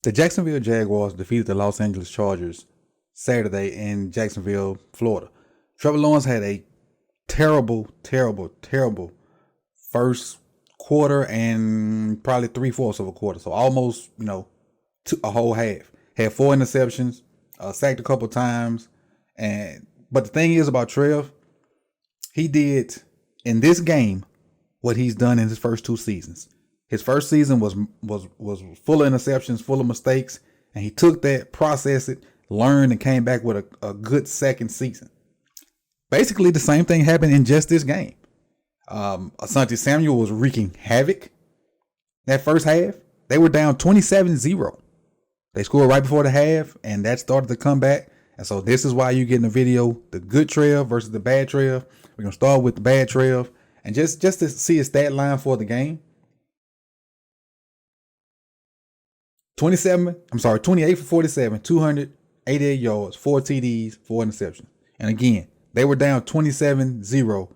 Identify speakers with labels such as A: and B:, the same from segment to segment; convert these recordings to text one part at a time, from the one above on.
A: The Jacksonville Jaguars defeated the Los Angeles Chargers Saturday in Jacksonville, Florida. Trevor Lawrence had a terrible first quarter and probably 3/4 of a quarter. So almost, a whole half. Had 4 interceptions, sacked a couple times. But the thing is about Trev, he did in this game what he's done in his first 2 seasons. His first season was full of interceptions, full of mistakes, and he took that, processed it, learned, and came back with a good second season. Basically, the same thing happened in just this game. Asante Samuel was wreaking havoc. That first half, they were down 27-0. They scored right before the half, and that started the comeback. And so this is why you're getting a video, the good Trev versus the bad Trev. We're going to start with the bad Trev. And just to see his stat line for the game. 28 for 47, 288 yards, 4 TDs, 4 interceptions. And again, they were down 27-0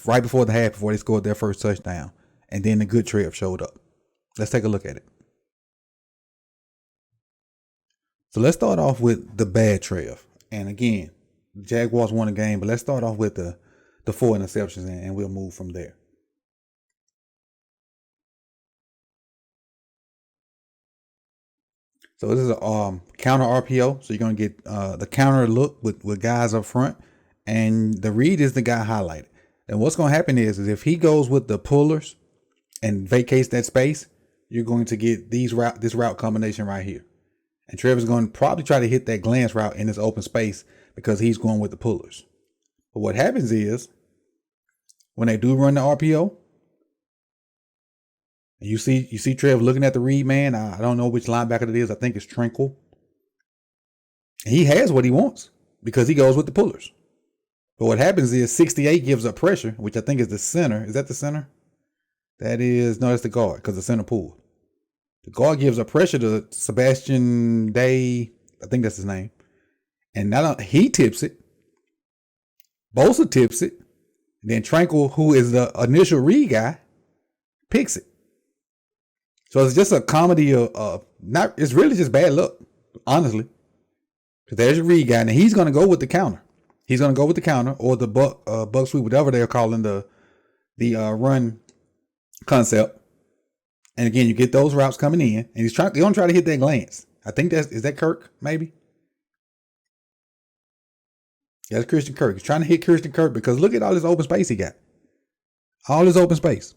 A: right before the half, before they scored their first touchdown. And then the good Trev showed up. Let's take a look at it. So let's start off with the bad Trev. And again, the Jaguars won the game, but let's start off with the 4 interceptions and we'll move from there. So this is a counter RPO. So you're going to get the counter look with guys up front. And the read is the guy highlighted. And what's going to happen is if he goes with the pullers and vacates that space, you're going to get this route combination right here. And Trevor's going to probably try to hit that glance route in this open space because he's going with the pullers. But what happens is when they do run the RPO, you see Trev looking at the read man. I don't know which linebacker it is. I think it's Tranquil. And he has what he wants because he goes with the pullers. But what happens is 68 gives up pressure, which I think is the center. Is that the center? No, that's the guard because the center pulled. The guard gives up pressure to Sebastian Day. I think that's his name. And he tips it. Bosa tips it. And then Tranquil, who is the initial read guy, picks it. So it's just a comedy of it's really just bad luck, honestly. Because there's your read guy, and he's going to go with the counter. He's going to go with the counter or the buck sweep, whatever they're calling the run concept. And again, you get those routes coming in, and he's going to try to hit that glance. I think is that Kirk, maybe? Yeah, that's Christian Kirk. He's trying to hit Christian Kirk because look at all this open space he got. All this open space.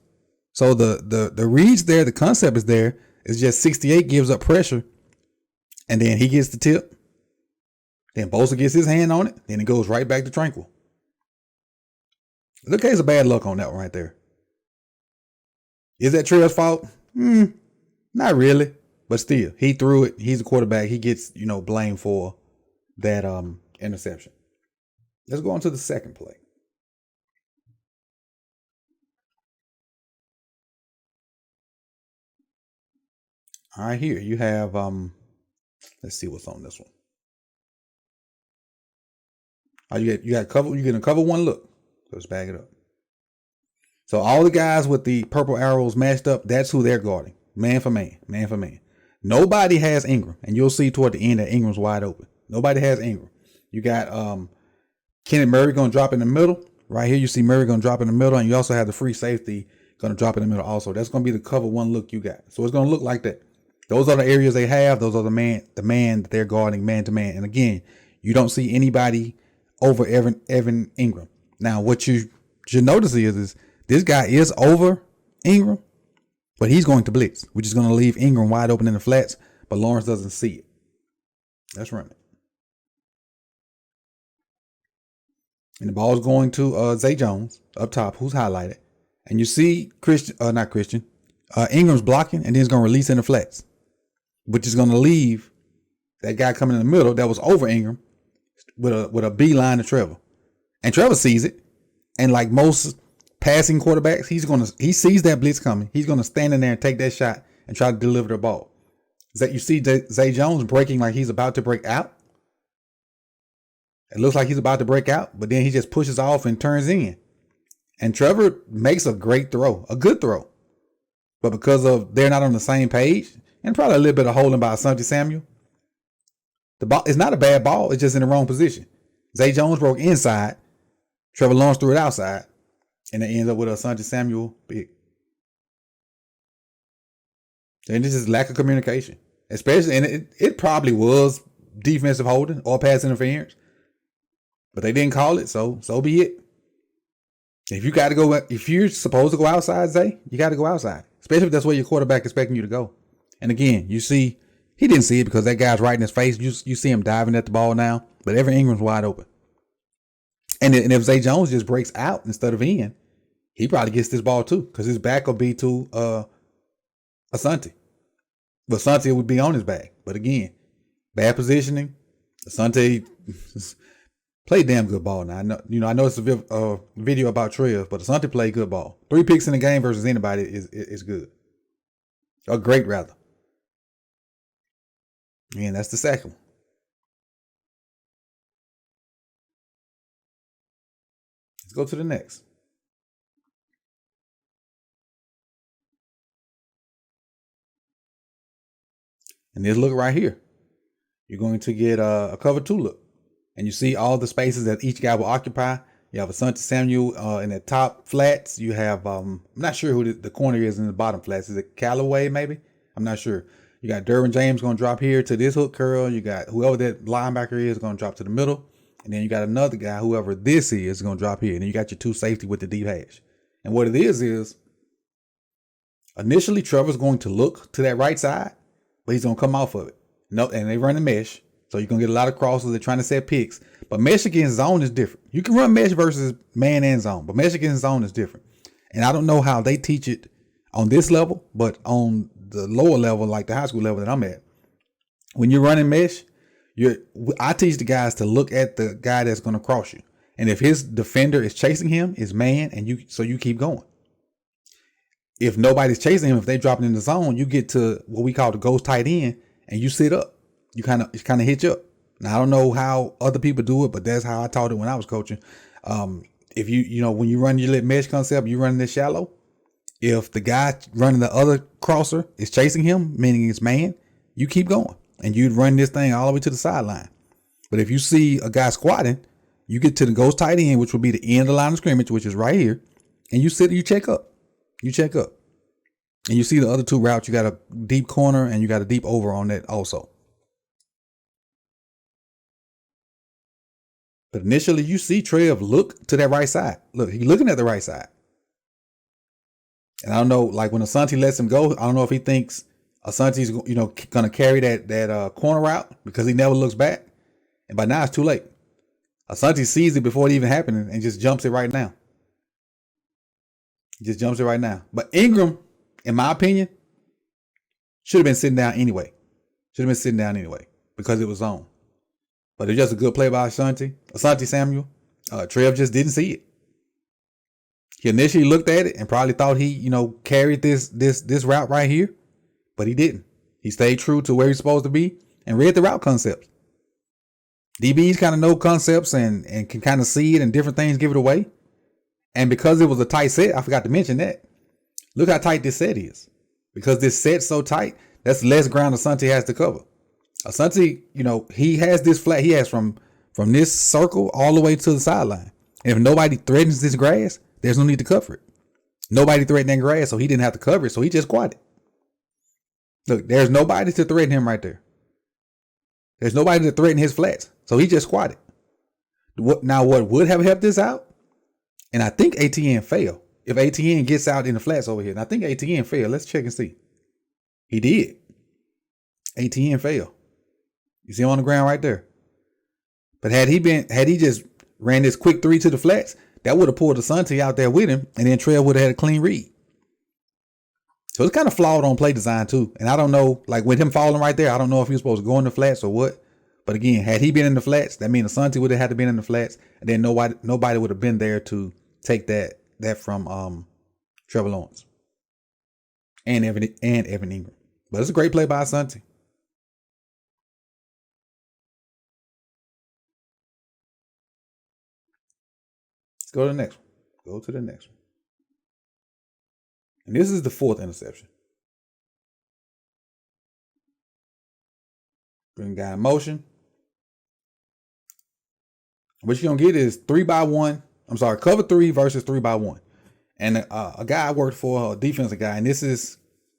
A: So the reads there, the concept is there. It's just 68 gives up pressure, and then he gets the tip. Then Bosa gets his hand on it. Then it goes right back to Tranquil. Look, there's a bad luck on that one right there. Is that Trev's fault? Not really, but still, he threw it. He's a quarterback. He gets blamed for that interception. Let's go on to the second play. All right, here you have let's see what's on this one. You got cover. You're gonna cover one look. Let's back it up. So all the guys with the purple arrows matched up, that's who they're guarding. Man for man. Nobody has Ingram, and you'll see toward the end that Ingram's wide open. Nobody has Ingram. You got Kenneth Murray gonna drop in the middle. Right here, you see Murray gonna drop in the middle, and you also have the free safety gonna drop in the middle also. That's gonna be the cover one look you got. So it's gonna look like that. Those are the areas they have. Those are the man that they're guarding man to man. And again, you don't see anybody over Evan Ingram. Now, what you should notice is this guy is over Ingram, but he's going to blitz, which is going to leave Ingram wide open in the flats, but Lawrence doesn't see it. Let's run it. And the ball is going to Zay Jones up top, who's highlighted. And you see Ingram's blocking, and then he's going to release in the flats, which is going to leave that guy coming in the middle that was over Ingram with a beeline to Trevor. And Trevor sees it. And like most passing quarterbacks, he sees that blitz coming. He's going to stand in there and take that shot and try to deliver the ball. You see Zay Jones breaking like he's about to break out. It looks like he's about to break out, but then he just pushes off and turns in. And Trevor makes a great throw, a good throw. But because of they're not on the same page, and probably a little bit of holding by Asante Samuel. The ball is not a bad ball. It's just in the wrong position. Zay Jones broke inside. Trevor Lawrence threw it outside. And it ends up with Asante Samuel pick. And it's just lack of communication. Especially, and it probably was defensive holding or pass interference. But they didn't call it, so be it. If you're supposed to go outside, Zay, you got to go outside. Especially if that's where your quarterback is expecting you to go. And again, you see, he didn't see it because that guy's right in his face. You see him diving at the ball now, but Evan Ingram's wide open. And if Zay Jones just breaks out instead of in, he probably gets this ball too because his back will be to Asante. But Asante would be on his back. But again, bad positioning. Asante played damn good ball. Now I know it's a video about Trev, but Asante played good ball. 3 picks in the game versus anybody is good. Or great rather. And that's the second one. Let's go to the next. And this look right here. You're going to get a cover 2 look. And you see all the spaces that each guy will occupy. You have Asante Samuel in the top flats. You have, I'm not sure who the corner is in the bottom flats. Is it Callaway maybe? I'm not sure. You got Derwin James going to drop here to this hook curl. You got whoever that linebacker is going to drop to the middle. And then you got another guy, whoever this is going to drop here. And then you got your 2 safety with the deep hash. And what it is initially Trevor's going to look to that right side, but he's going to come off of it. No, and they run a mesh. So you're going to get a lot of crosses. They're trying to set picks. But mesh against zone is different. You can run mesh versus man and zone, but mesh against zone is different. And I don't know how they teach it on this level, but on the lower level, like the high school level that I'm at, when you're running mesh, I teach the guys to look at the guy that's going to cross you. And if his defender is chasing him, is man, and you keep going. If nobody's chasing him, if they dropping in the zone, you get to what we call the ghost tight end, and you sit up. You kind of hitch up. Now I don't know how other people do it, but that's how I taught it when I was coaching. If when you run your lit mesh concept, you running this shallow. If the guy running the other crosser is chasing him, meaning it's man, you keep going and you'd run this thing all the way to the sideline. But if you see a guy squatting, you get to the ghost tight end, which will be the end of the line of scrimmage, which is right here, and you check up. And you see the other 2 routes. You got a deep corner and you got a deep over on that also. But initially, you see Trev look to that right side. Look, he's looking at the right side. And I don't know, like when Asante lets him go, I don't know if he thinks Asante's, going to carry that corner route because he never looks back. And by now, it's too late. Asante sees it before it even happened and just jumps it right now. But Ingram, in my opinion, should have been sitting down anyway. Because it was on. But it's just a good play by Asante Samuel. Trev just didn't see it. He initially looked at it and probably thought he, carried this route right here, but he didn't. He stayed true to where he's supposed to be and read the route concepts. DBs kind of know concepts and can kind of see it and different things give it away. And because it was a tight set, I forgot to mention that. Look how tight this set is. Because this set's so tight, that's less ground Asante has to cover. Asante, he has this flat. He has from this circle all the way to the sideline. And if nobody threatens this grass, there's no need to cover it. Nobody threatened that grass, so he didn't have to cover it. So he just squatted. Look, there's nobody to threaten him right there. There's nobody to threaten his flats. So he just squatted. What would have helped this out? And I think ATN failed. If ATN gets out in the flats over here, and I think ATN failed. Let's check and see. He did. ATN failed. You see him on the ground right there. But had he just ran this quick 3 to the flats, that would have pulled Asante out there with him, and then Trev would have had a clean read. So it's kind of flawed on play design too. And I don't know, like with him falling right there, I don't know if he was supposed to go in the flats or what. But again, had he been in the flats, that means Asante would have had to been in the flats, and then nobody would have been there to take that from Trevor Lawrence and Evan Ingram. But it's a great play by Asante. Let's go to the next one. And this is the 4th interception. Bring guy in motion. What you're going to get is 3-by-1. I'm sorry, cover 3 versus 3-by-1. And a guy I worked for, a defensive guy, and this is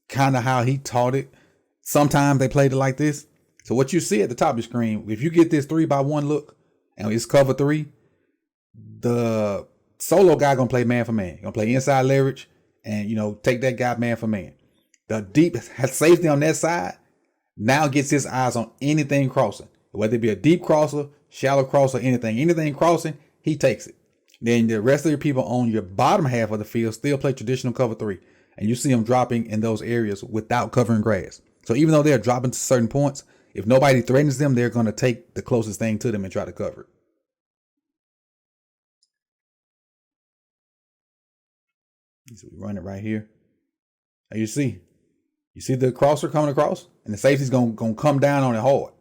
A: kind of how he taught it. Sometimes they played it like this. So what you see at the top of the screen, if you get this 3-by-1 look and it's cover 3, the solo guy going to play man for man. Going to play inside leverage and, take that guy man for man. The deep safety on that side now gets his eyes on anything crossing, whether it be a deep crosser, shallow crosser, anything crossing, he takes it. Then the rest of your people on your bottom half of the field still play traditional cover 3. And you see them dropping in those areas without covering grass. So even though they're dropping to certain points, if nobody threatens them, they're going to take the closest thing to them and try to cover it. So we run it right here. Now you see the crosser coming across, and the safety's going to come down on it hard.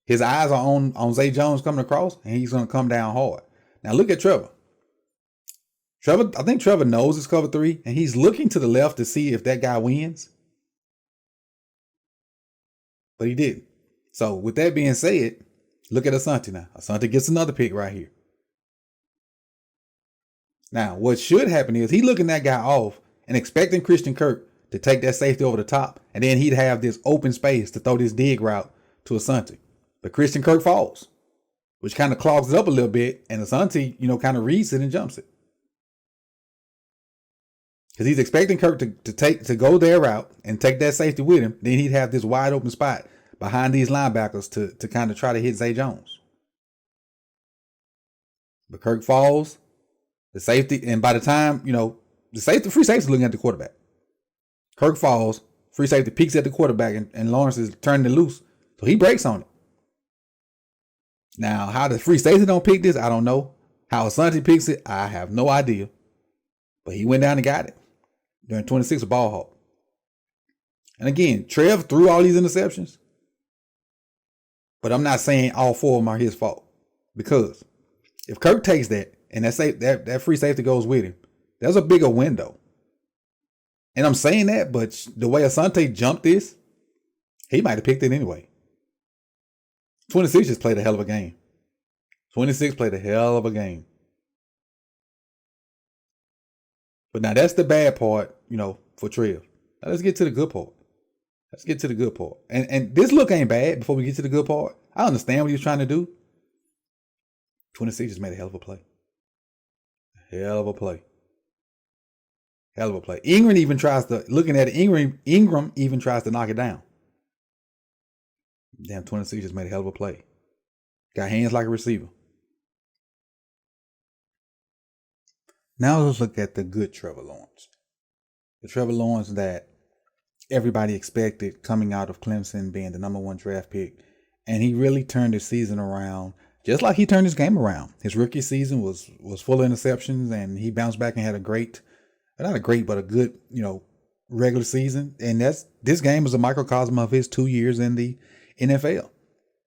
A: His eyes are on Zay Jones coming across, and he's going to come down hard. Now look at Trevor. I think Trevor knows it's cover 3, and he's looking to the left to see if that guy wins. But he didn't. So with that being said, look at Asante now. Asante gets another pick right here. Now, what should happen is he looking that guy off and expecting Christian Kirk to take that safety over the top, and then he'd have this open space to throw this dig route to Asante. But Christian Kirk falls, which kind of clogs it up a little bit, and Asante, kind of reads it and jumps it. Because he's expecting Kirk to go their route and take that safety with him. Then he'd have this wide open spot behind these linebackers to kind of try to hit Zay Jones. But Kirk falls, the safety, and by the time, the free safety's looking at the quarterback. Kirk falls, free safety peeks at the quarterback, and Lawrence is turning it loose. So he breaks on it. Now, how the free safety don't pick this, I don't know. How Asante picks it, I have no idea. But he went down and got it. During 26, a ball hawk. And again, Trev threw all these interceptions. But I'm not saying all 4 of them are his fault. Because if Kirk takes that and that free safety goes with him, there's a bigger window. And I'm saying that, but the way Asante jumped this, he might have picked it anyway. 26 just played a hell of a game. 26 played a hell of a game. But now that's the bad part, for Trev. Now let's get to the good part. And this look ain't bad before we get to the good part. I understand what he was trying to do. 26 just made a hell of a play. Ingram even tries to, looking at it, Ingram even tries to knock it down. Damn, 26 just made a hell of a play. Got hands like a receiver. Now let's look at the good Trevor Lawrence. The Trevor Lawrence that everybody expected coming out of Clemson, being the number 1 draft pick. And he really turned his season around, just like he turned his game around. His rookie season was full of interceptions, and he bounced back and had a good, regular season. And this game was a microcosm of his 2 years in the NFL.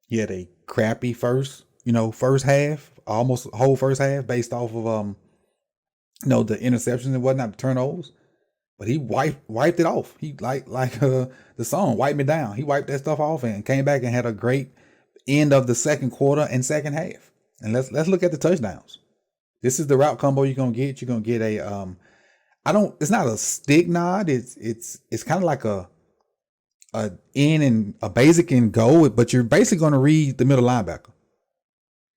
A: He had a crappy first half, almost whole first half, based off of the interceptions and whatnot, the turnovers. But he wiped it off. He like the song, "Wipe Me Down." He wiped that stuff off and came back and had a great end of the second quarter and second half. And let's look at the touchdowns. This is the route combo you're gonna get. You're gonna get a it's not a stick nod. It's kind of like a in and a basic and go, but you're basically gonna read the middle linebacker.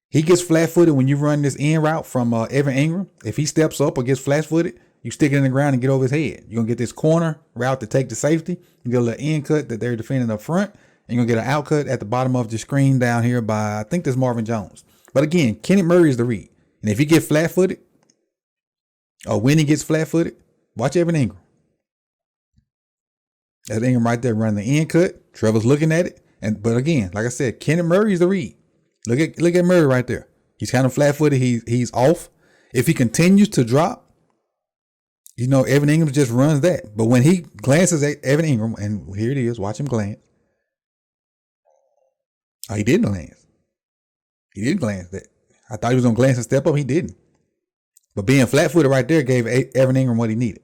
A: He gets flat-footed when you run this in route from Evan Ingram. If he steps up or gets flat-footed, you stick it in the ground and get over his head. You're going to get this corner route to take the safety. You get a little in cut that they're defending up front. And you're going to get an out cut at the bottom of the screen down here by, I think, this Marvin Jones. But again, Kenneth Murray is the read. And if he gets flat-footed, or when he gets flat-footed, watch Evan Ingram. That's Ingram right there running the in cut. Trevor's looking at it. But again, like I said, Kenneth Murray is the read. Look at Murray right there. He's kind of flat-footed. He's off. If he continues to drop, Evan Ingram just runs that. But when he glances at Evan Ingram, and here it is, watch him glance. Oh, he didn't glance. He didn't glance that. I thought he was going to glance and step up. He didn't. But being flat-footed right there gave Evan Ingram what he needed.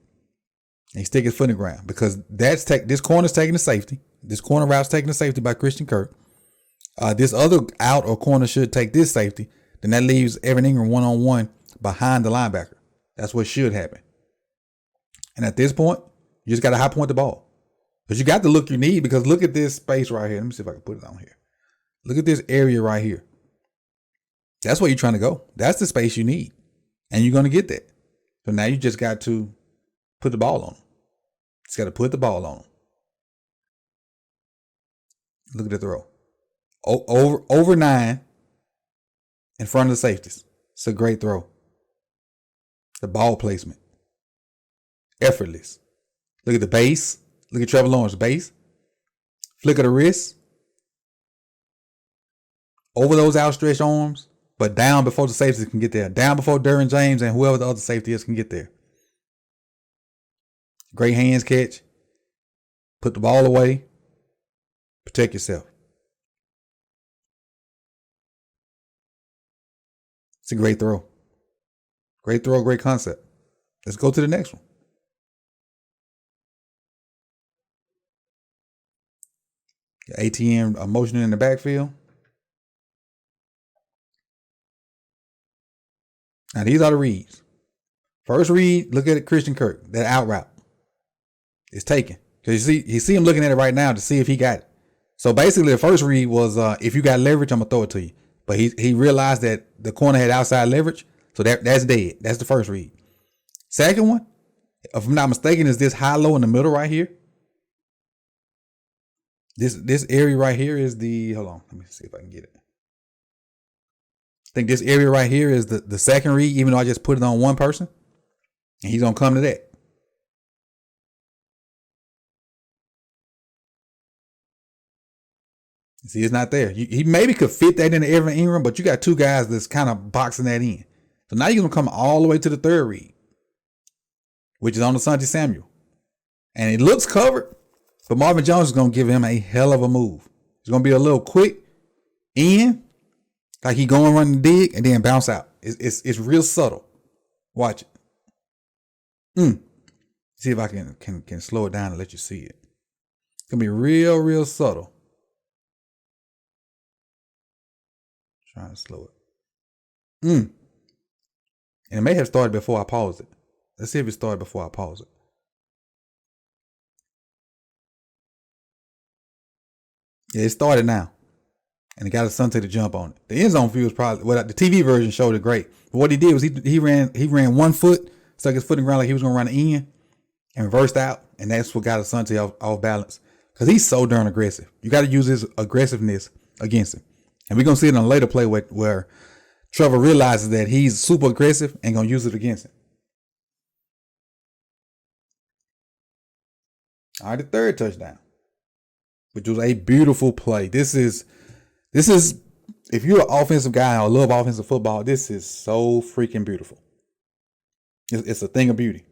A: And he stick his foot in the ground because this corner's taking the safety. This corner route's taking the safety by Christian Kirk. This other out or corner should take this safety. Then that leaves Evan Ingram one-on-one behind the linebacker. That's what should happen. And at this point, you just got to high point the ball. But you got the look you need, because look at this space right here. Let me see if I can put it on here. Look at this area right here. That's where you're trying to go. That's the space you need. And you're going to get that. So now you just got to put the ball on them. Just got to put the ball on them. Look at the throw. Over 9 in front of the safeties. It's a great throw. The ball placement. Effortless. Look at the base. Look at Trevor Lawrence's base. Flick of the wrist. Over those outstretched arms, but down before the safeties can get there. Down before Derwin James and whoever the other safety is can get there. Great hands catch. Put the ball away. Protect yourself. It's a great throw. Great throw, great concept. Let's go to the next one. ATM motioning in the backfield. Now these are the reads. First read, look at it, Christian Kirk. That out route is taken. Because you see him looking at it right now to see if he got it. So basically the first read was if you got leverage, I'm gonna throw it to you. But he realized that the corner had outside leverage. So that's dead. That's the first read. Second one, if I'm not mistaken, is this high-low in the middle right here. This area right here is the, hold on, let me see if I can get it. I think this area right here is the second read, even though I just put it on one person. And he's going to come to that. See, it's not there. He maybe could fit that into Evan Ingram, but you got two guys that's kind of boxing that in. So now you're going to come all the way to the third read, which is on the Asante Samuel. And it looks covered, but Marvin Jones is going to give him a hell of a move. It's going to be a little quick in, like he going run the dig and then bounce out. It's real subtle. Watch it. See if I can slow it down and let you see it. It's going to be real subtle. Trying to slow it. And it may have started before I paused it. Let's see if it started before I pause it. Yeah, it started now. And it got Asante to jump on it. The end zone view is probably, well, the TV version showed it great. But what he did was he ran 1 foot, stuck his foot in the ground like he was going to run the end, and reversed out. And that's what got Asante off balance. Because he's so darn aggressive. You got to use his aggressiveness against him. And we're going to see it on a later play where Trevor realizes that he's super aggressive and going to use it against him. All right, the third touchdown, which was a beautiful play. This is, if you're an offensive guy or love offensive football, this is so freaking beautiful. It's a thing of beauty.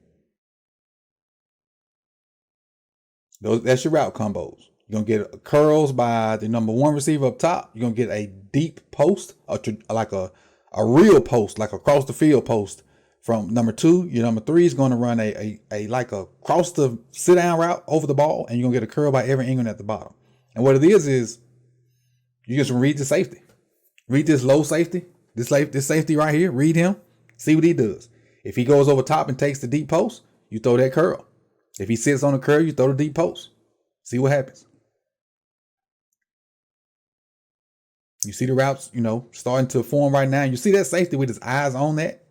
A: That's your route combos. You're going to get curls by the number 1 receiver up top. You're going to get a deep post, like a real post, like across the field post from number 2. Your number 3 is going to run a like a cross the sit down route over the ball, and you're going to get a curl by Evan Ingram at the bottom. And what it is you just read the safety. Read this low safety, this safety right here. Read him. See what he does. If he goes over top and takes the deep post, you throw that curl. If he sits on the curl, you throw the deep post. See what happens. You see the routes, starting to form right now. You see that safety with his eyes on that.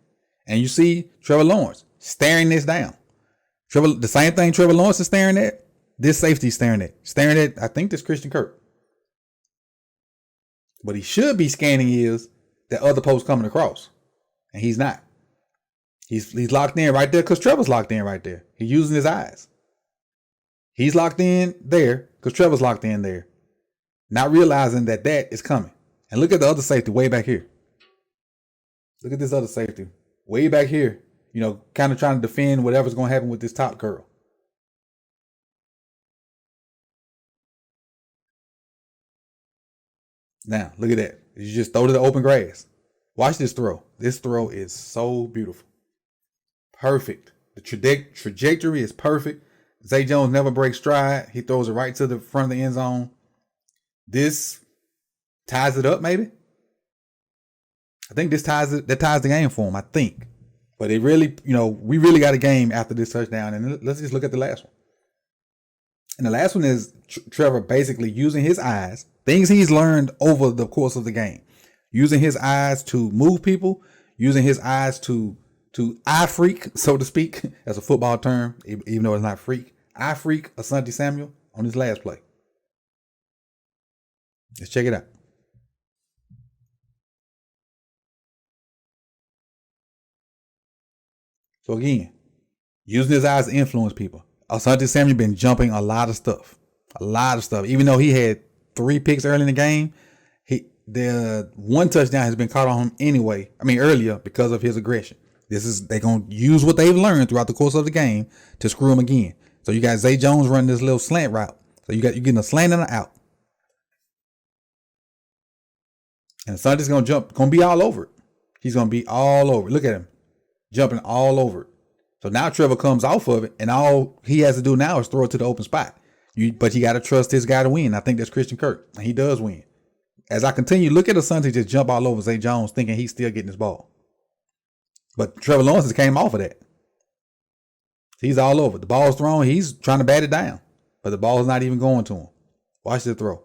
A: And you see Trevor Lawrence staring this down. The same thing Trevor Lawrence is staring at, this safety is staring at. Staring at, I think, this Christian Kirk. What he should be scanning is that other post coming across. And he's not. He's locked in right there because Trevor's locked in right there. He's using his eyes. He's locked in there because Trevor's locked in there. Not realizing that is coming. And look at the other safety way back here. Look at this other safety way back here. Kind of trying to defend whatever's going to happen with this top curl. Now, look at that. You just throw to the open grass. Watch this throw. This throw is so beautiful. Perfect. The trajectory is perfect. Zay Jones never breaks stride. He throws it right to the front of the end zone. This ties it up, maybe. I think this ties the game for him, I think. But it really, we really got a game after this touchdown. And let's just look at the last one. And the last one is Trevor basically using his eyes, things he's learned over the course of the game, using his eyes to move people, using his eyes to eye freak, so to speak, as a football term, even though it's not freak. Eye freak Asante Samuel on his last play. Let's check it out. So again, using his eyes to influence people. Asante Samuel been jumping a lot of stuff. Even though he had 3 picks early in the game, the one touchdown has been caught on him anyway. Earlier because of his aggression. They're gonna use what they've learned throughout the course of the game to screw him again. So you got Zay Jones running this little slant route. So you're getting a slant and an out. And Asante's gonna be all over it. He's gonna be all over it. Look at him. Jumping all over it. So now Trevor comes off of it, and all he has to do now is throw it to the open spot. But you got to trust this guy to win. I think that's Christian Kirk, and he does win. As I continue, look at Asante just jump all over Zay Jones, thinking he's still getting his ball. But Trevor Lawrence came off of that. He's all over. The ball's thrown. He's trying to bat it down, but the ball's not even going to him. Watch the throw.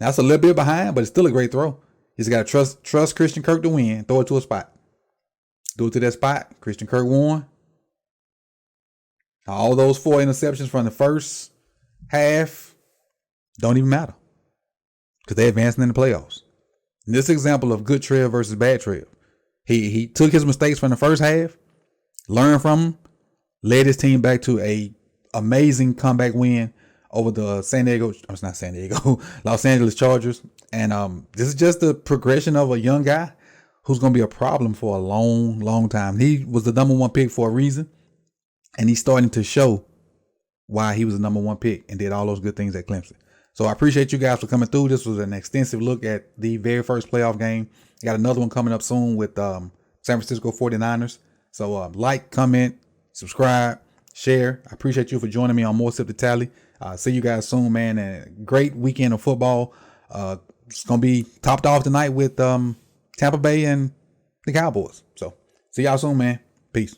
A: Now it's a little bit behind, but it's still a great throw. He's got to trust Christian Kirk to win. Throw it to a spot. Do it to that spot. Christian Kirk won. All those 4 interceptions from the first half don't even matter because they're advancing in the playoffs. And this example of good Trev versus bad Trev. He took his mistakes from the first half, learned from them, led his team back to a amazing comeback win over the Los Angeles Chargers. And this is just the progression of a young guy who's going to be a problem for a long, long time. He was the number 1 pick for a reason. And he's starting to show why he was the number 1 pick and did all those good things at Clemson. So I appreciate you guys for coming through. This was an extensive look at the very first playoff game. Got another one coming up soon with San Francisco 49ers. So like, comment, subscribe, share. I appreciate you for joining me on More Sip the Tally. See you guys soon, man. And a great weekend of football. It's going to be topped off tonight with Tampa Bay and the Cowboys. So see y'all soon, man. Peace.